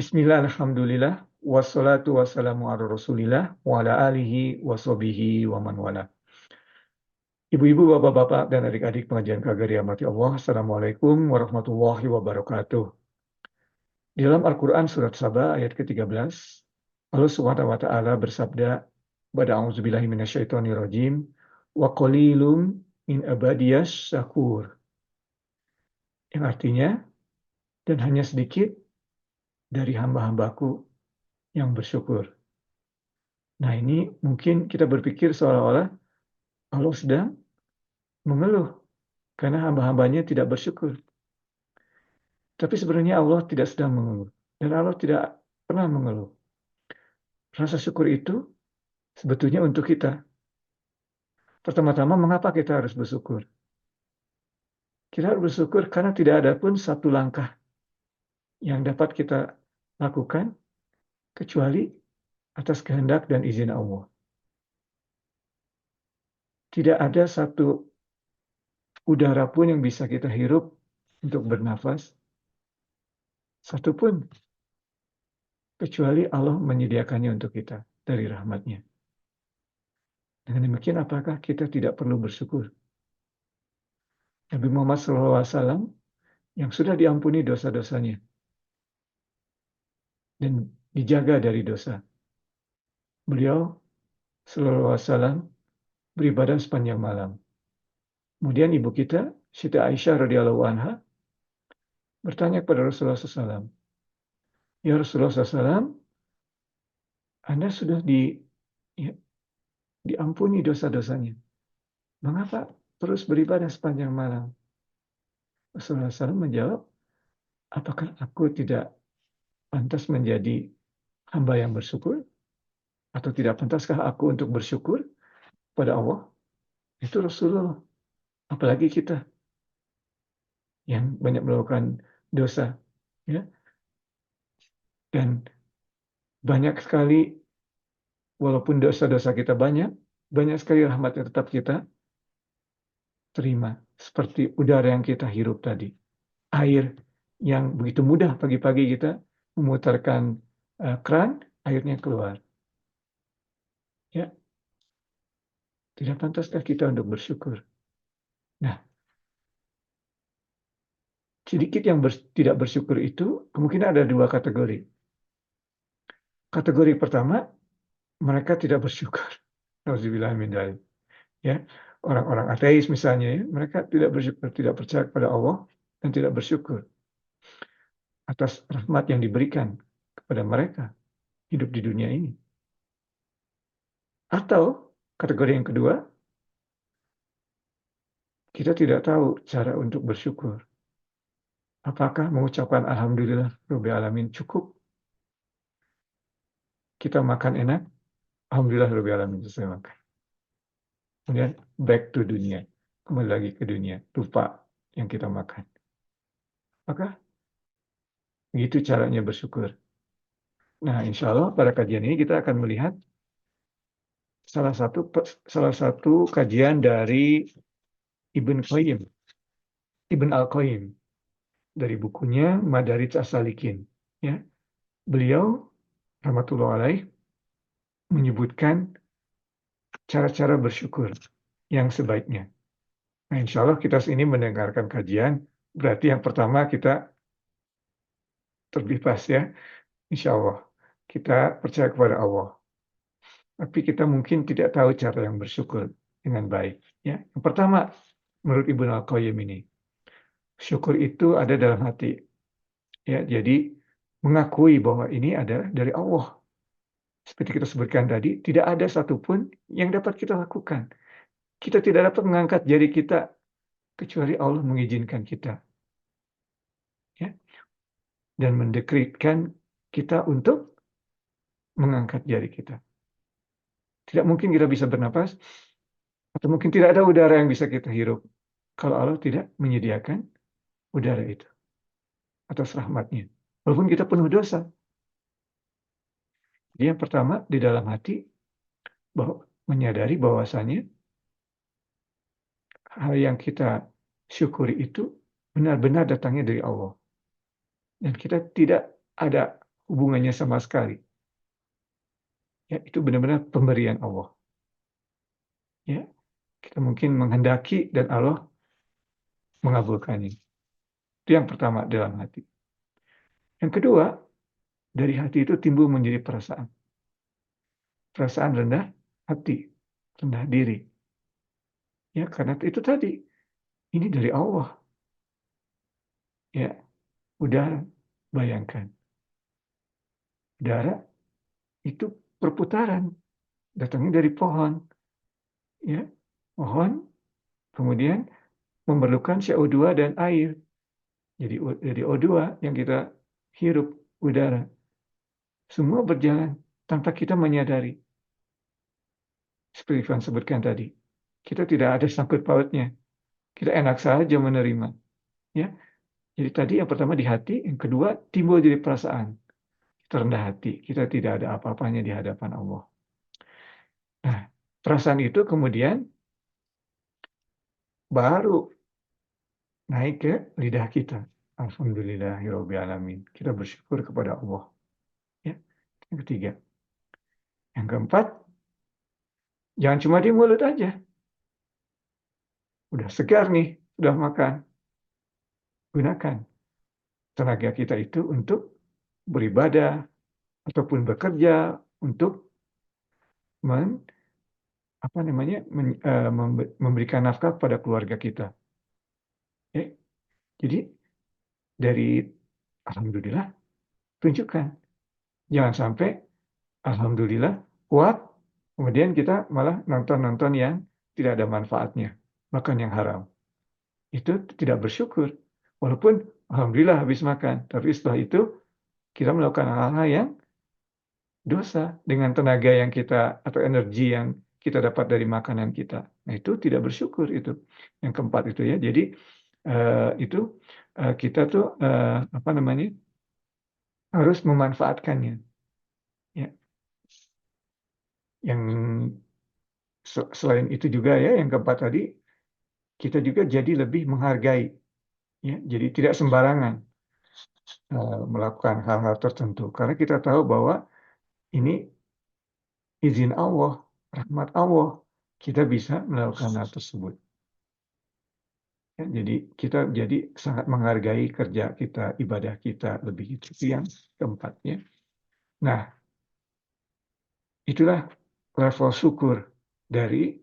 Bismillah, alhamdulillah, wassalatu wassalamu ala rasulillah, wa ala alihi wa sahbihi wa man wala. Ibu-ibu, bapak-bapak, dan adik-adik pengajian KGRI yang dirahmati Allah, Assalamualaikum warahmatullahi wabarakatuh. Di dalam Al-Quran surat Saba ayat ke-13, Allah Subhanahu wa Ta'ala bersabda, Bada a'udzubillahi minasyaitonirrajim, wa qalilum min abadiyas syakur. Yang artinya, dan hanya sedikit dari hamba-hambaku yang bersyukur. Nah, ini mungkin kita berpikir seolah-olah Allah sedang mengeluh karena hamba-hambanya tidak bersyukur. Tapi sebenarnya Allah tidak sedang mengeluh. Dan Allah tidak pernah mengeluh. Rasa syukur itu sebetulnya untuk kita. Pertama-tama, mengapa kita harus bersyukur? Kita harus bersyukur karena tidak ada pun satu langkah yang dapat kita lakukan kecuali atas kehendak dan izin Allah. Tidak ada satu udara pun yang bisa kita hirup untuk bernafas. Satupun. Kecuali Allah menyediakannya untuk kita dari rahmat-Nya. Dengan demikian, apakah kita tidak perlu bersyukur? Nabi Muhammad SAW yang sudah diampuni dosa-dosanya dan dijaga dari dosa. Beliau SAW beribadah sepanjang malam. Kemudian ibu kita, Siti Aisyah radhiyallahu anha, bertanya kepada Rasulullah SAW, Ya Rasulullah SAW, Anda sudah diampuni dosa-dosanya. Mengapa terus beribadah sepanjang malam? Rasulullah SAW menjawab, apakah aku tidak pantas menjadi hamba yang bersyukur? Atau tidak pantaskah aku untuk bersyukur pada Allah? Itu Rasulullah. Apalagi kita yang banyak melakukan dosa. Ya. Dan banyak sekali, walaupun dosa-dosa kita banyak sekali rahmat yang tetap kita terima. Seperti udara yang kita hirup tadi. Air yang begitu mudah pagi-pagi kita memutarkan keran, airnya keluar. Ya, tidak pantaskah kita untuk bersyukur? Nah, sedikit yang tidak bersyukur itu kemungkinan ada dua kategori. Kategori pertama, mereka tidak bersyukur. Nauzubillah min dzalik. Ya, orang-orang ateis misalnya, ya, mereka tidak bersyukur, tidak percaya kepada Allah dan tidak bersyukur atas rahmat yang diberikan kepada mereka hidup di dunia ini. Atau kategori yang kedua, kita tidak tahu cara untuk bersyukur. Apakah mengucapkan Alhamdulillah Rabbil Alamin cukup? Kita makan enak, Alhamdulillah Rabbil Alamin selesai makan. Kemudian back to dunia, kembali lagi ke dunia, lupa yang kita makan. Maka begitu caranya bersyukur. Nah, insya Allah pada kajian ini kita akan melihat salah satu kajian dari Ibn Al-Qayyim dari bukunya Madarij As-Salikin. Ya, beliau rahmatullah alaih menyebutkan cara-cara bersyukur yang sebaiknya. Nah, insya Allah kita sini mendengarkan kajian, berarti yang pertama kita terbebas ya, insya Allah. Kita percaya kepada Allah. Tapi kita mungkin tidak tahu cara yang bersyukur dengan baik. Ya. Yang pertama, menurut Ibnu Al-Qayyim ini, syukur itu ada dalam hati. Ya, jadi mengakui bahwa ini ada dari Allah. Seperti kita sebutkan tadi, tidak ada satupun yang dapat kita lakukan. Kita tidak dapat mengangkat jari kita kecuali Allah mengizinkan kita. Ya. Dan mendekretkan kita untuk mengangkat jari kita. Tidak mungkin kita bisa bernapas, atau mungkin tidak ada udara yang bisa kita hirup kalau Allah tidak menyediakan udara itu atas rahmatnya. Walaupun kita penuh dosa. Jadi yang pertama di dalam hati bahwa menyadari bahwasanya hal yang kita syukuri itu benar-benar datangnya dari Allah. Dan kita tidak ada hubungannya sama sekali. Ya, itu benar-benar pemberian Allah. Ya, kita mungkin menghendaki dan Allah mengabulkannya. Itu yang pertama dalam hati. Yang kedua, dari hati itu timbul menjadi perasaan. Perasaan rendah hati, rendah diri. Ya, karena itu tadi, ini dari Allah. Ya, udara, bayangkan. Udara itu perputaran, datangnya dari pohon. Ya, pohon kemudian memerlukan CO2 dan air. Jadi O2 yang kita hirup, udara. Semua berjalan tanpa kita menyadari. Seperti Ivan sebutkan tadi. Kita tidak ada sangkut pautnya. Kita enak saja menerima. Ya. Jadi tadi yang pertama di hati, yang kedua timbul jadi perasaan. Kita rendah hati, kita tidak ada apa-apanya di hadapan Allah. Nah, perasaan itu kemudian baru naik ke lidah kita. Alhamdulillahirrabbilalamin. Kita bersyukur kepada Allah. Ya. Yang ketiga. Yang keempat, jangan cuma di mulut aja. Udah segar nih, udah makan. Gunakan tenaga kita itu untuk beribadah ataupun bekerja untuk memberikan nafkah pada keluarga kita. Ya. Jadi dari alhamdulillah tunjukkan. Jangan sampai alhamdulillah kuat, kemudian kita malah nonton-nonton yang tidak ada manfaatnya, makan yang haram. Itu tidak bersyukur. Walaupun alhamdulillah habis makan, tapi setelah itu kita melakukan hal-hal yang dosa dengan tenaga yang kita atau energi yang kita dapat dari makanan kita. Nah, itu tidak bersyukur itu. Yang keempat itu ya. Jadi kita tuh harus memanfaatkannya. Ya. Yang selain itu juga ya, yang keempat tadi kita juga jadi lebih menghargai. Ya, jadi tidak sembarangan melakukan hal-hal tertentu karena kita tahu bahwa ini izin Allah, rahmat Allah, kita bisa melakukan hal tersebut. Ya, jadi kita jadi sangat menghargai kerja kita, ibadah kita lebih itu yang keempatnya. Nah, itulah level syukur dari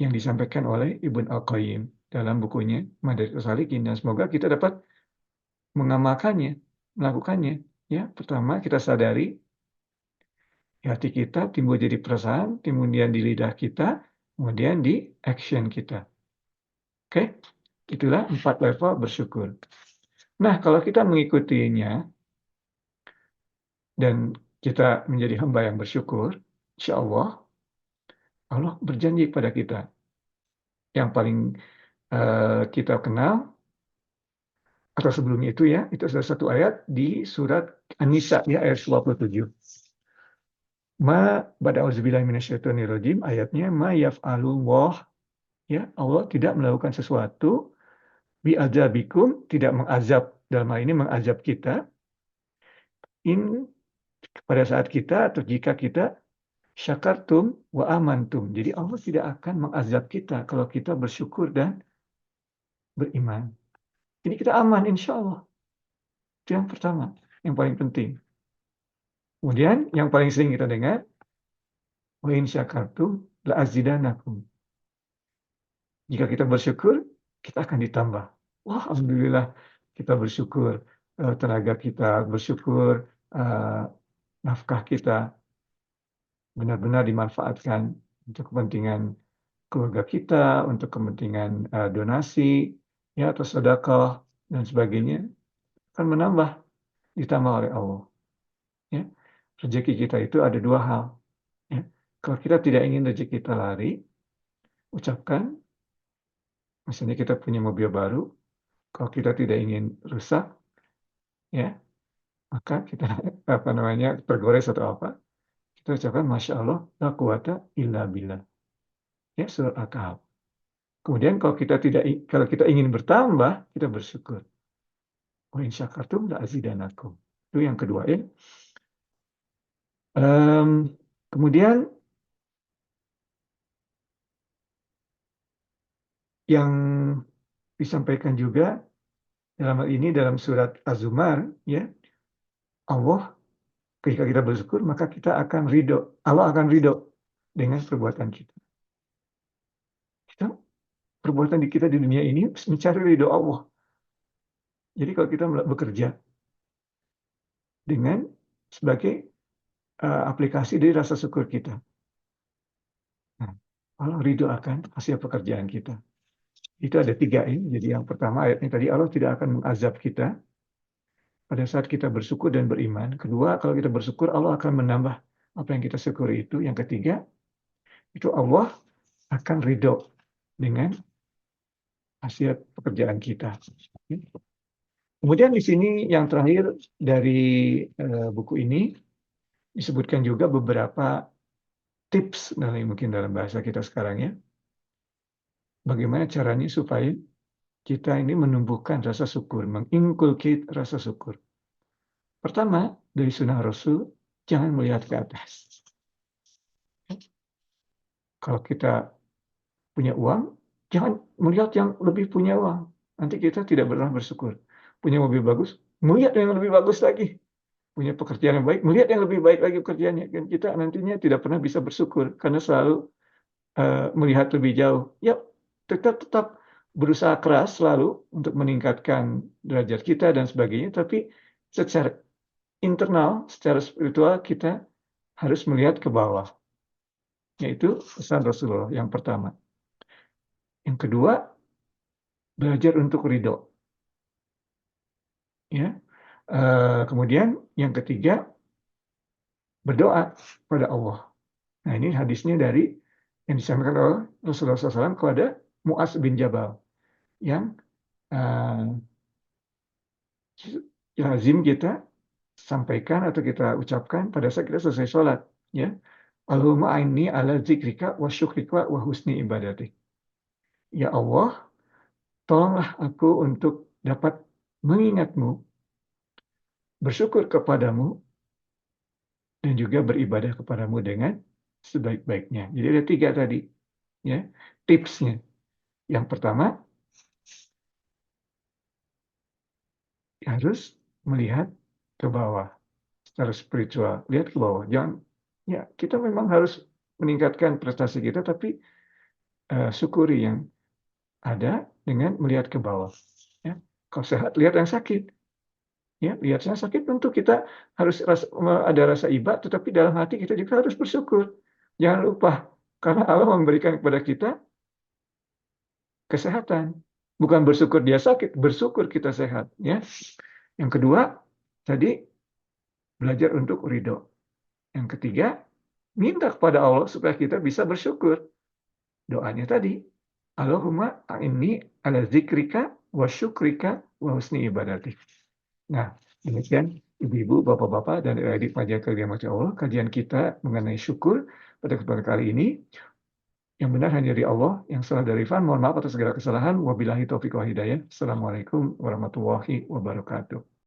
yang disampaikan oleh Ibnu Al-Qayyim dalam bukunya Madarijus Salikin, dan semoga kita dapat mengamalkannya, melakukannya. Ya, pertama kita sadari di hati kita timbul jadi perasaan, kemudian di lidah kita, kemudian di action kita. Oke, itulah 4 level bersyukur. Nah, kalau kita mengikutinya dan kita menjadi hamba yang bersyukur, insya Allah berjanji pada kita. Yang paling kita kenal, atau sebelumnya itu ya, itu ada satu ayat di surat An-Nisa ya, ayat 27. Ayatnya ma yaf'alullah, ya, Allah tidak melakukan sesuatu bi'adzabikum, tidak mengazab, dalam hal ini mengazab kita pada saat kita atau jika kita syakartum wa amantum. Jadi Allah tidak akan mengazab kita kalau kita bersyukur dan beriman. Jadi kita aman insya Allah. Itu yang pertama, yang paling penting. Kemudian yang paling sering kita dengar, wa in syakartum la azidanakum. Jika kita bersyukur, kita akan ditambah. Wah, alhamdulillah kita bersyukur, tenaga kita bersyukur, nafkah kita benar-benar dimanfaatkan untuk kepentingan keluarga kita, untuk kepentingan donasi, ya, atau sedekah dan sebagainya, akan menambah, ditambah oleh Allah. Ya. Rezeki kita itu ada 2 hal. Ya. Kalau kita tidak ingin rezeki kita lari, ucapkan, misalnya kita punya mobil baru, kalau kita tidak ingin rusak, ya, maka kita tergores atau apa, kita ucapkan Masya Allah, la quwata illa billah. Ya, surat Al-Kahf. Kemudian kalau kita ingin bertambah, kita bersyukur. Wa in syakartum la azidanakum. Itu yang kedua ya. Kemudian yang disampaikan juga dalam hal ini dalam surat Az-Zumar ya, Allah ketika kita bersyukur maka kita akan ridho. Allah akan ridho dengan perbuatan kita. Kita perbuatan kita di dunia ini mencari ridho Allah. Jadi kalau kita bekerja dengan sebagai aplikasi dari rasa syukur kita. Nah, Allah ridho akan hasil pekerjaan kita. Itu ada 3 ini. Jadi yang pertama ayatnya tadi Allah tidak akan mengazab kita pada saat kita bersyukur dan beriman. Kedua, kalau kita bersyukur Allah akan menambah apa yang kita syukuri itu. Yang ketiga, itu Allah akan ridho dengan hasil pekerjaan kita. Kemudian di sini yang terakhir dari buku ini disebutkan juga beberapa tips mungkin dalam bahasa kita sekarang ya. Bagaimana caranya supaya kita ini menumbuhkan rasa syukur, menginculcate rasa syukur. Pertama, dari sunnah Rasul, jangan melihat ke atas. Kalau kita punya uang, jangan melihat yang lebih punya uang. Nanti kita tidak pernah bersyukur. Punya mobil bagus, melihat yang lebih bagus lagi. Punya pekerjaan yang baik, melihat yang lebih baik lagi pekerjaannya. Dan kita nantinya tidak pernah bisa bersyukur, karena selalu melihat lebih jauh. Ya, tetap berusaha keras selalu untuk meningkatkan derajat kita dan sebagainya, tapi secara internal, secara spiritual kita harus melihat ke bawah. Yaitu pesan Rasulullah yang pertama. Yang kedua, belajar untuk ridho. Ya. Kemudian yang ketiga, berdoa pada Allah. Nah, ini hadisnya dari yang disampaikan oleh Rasulullah SAW kepada Mu'adz bin Jabal yang lazim kita sampaikan atau kita ucapkan pada saat kita selesai sholat. Ya. Allahumma a'inni ala zikrika wa syukrika wa husni ibadatik. Ya Allah, tolonglah aku untuk dapat mengingatmu, bersyukur kepadamu, dan juga beribadah kepadamu dengan sebaik-baiknya. Jadi ada 3 tadi, ya, tipsnya. Yang pertama, harus melihat ke bawah secara spiritual. Lihat ke bawah. Jangan, ya kita memang harus meningkatkan prestasi kita, tapi syukuri yang ada dengan melihat ke bawah. Ya. Kalau sehat, lihat yang sakit. Ya, lihat yang sakit tentu kita harus ada rasa iba, tetapi dalam hati kita juga harus bersyukur. Jangan lupa, karena Allah memberikan kepada kita kesehatan. Bukan bersyukur dia sakit, bersyukur kita sehat. Ya. Yang kedua, tadi belajar untuk ridho. Yang ketiga, minta kepada Allah supaya kita bisa bersyukur. Doanya tadi, Allahumma a'inni ala zikrika wa syukrika wa husni ibadatik. Nah, demikian ibu-ibu, bapak-bapak, dan adik pelajar yang dirahmati Allah, kajian kita mengenai syukur pada kesempatan kali ini. Yang benar hanya dari Allah, yang salah dari Ivan. Mohon maaf atas segala kesalahan. Wabillahi taufiq wa hidayah. Assalamualaikum warahmatullahi wabarakatuh.